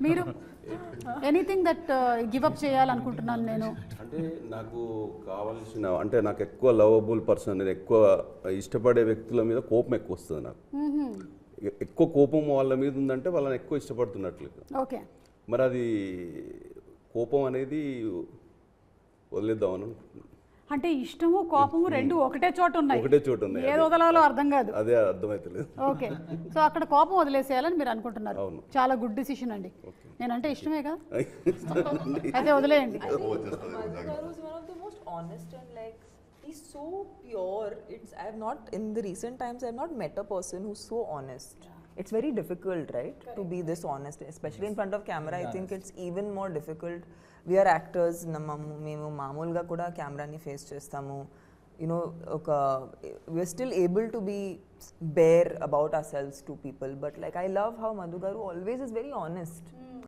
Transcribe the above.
మీరు anything that give up చేయాలనుకుంటున్నాను నేను అంటే నాకు కావాల్సిన అంటే నాకు ఎక్కువ లవబుల్ పర్సన్, నేను ఎక్కువ ఇష్టపడే వ్యక్తుల మీద కోపం ఎక్కువ వస్తుంది నాకు. ఎక్కువ కోపం వాళ్ళ మీద ఉందంటే వాళ్ళని ఎక్కువ ఇష్టపడుతున్నట్లు. ఓకే, మరి అది కోపం అనేది వదిలేద్దామని అనుకుంటున్నాను. అంటే ఇష్టము కోపము రెండు ఒకటే చోట ఉన్నాయి, ఏది వదలాలో అర్థం కాదు. అదే అర్థమైతలేదు. ఓకే, సో అక్కడ కోపం వదిలేసేయాలని మీరు అనుకుంటున్నారు. చాలా గుడ్ డిసిషన్ అండి. నేనంటే ఇష్టమే కదా, అయితే వదిలేయండి. He's so pure. I have not, in the recent times, I have not met a person who's so honest. It's very difficult, right, to be this honest, especially in front of camera. I think it's even more difficult. We are actors. మేము మామూలుగా కూడా కెమెరాని face చేస్తాము. We're still able to be bare about ourselves to people. But like, I love how Madhu garu always is very honest.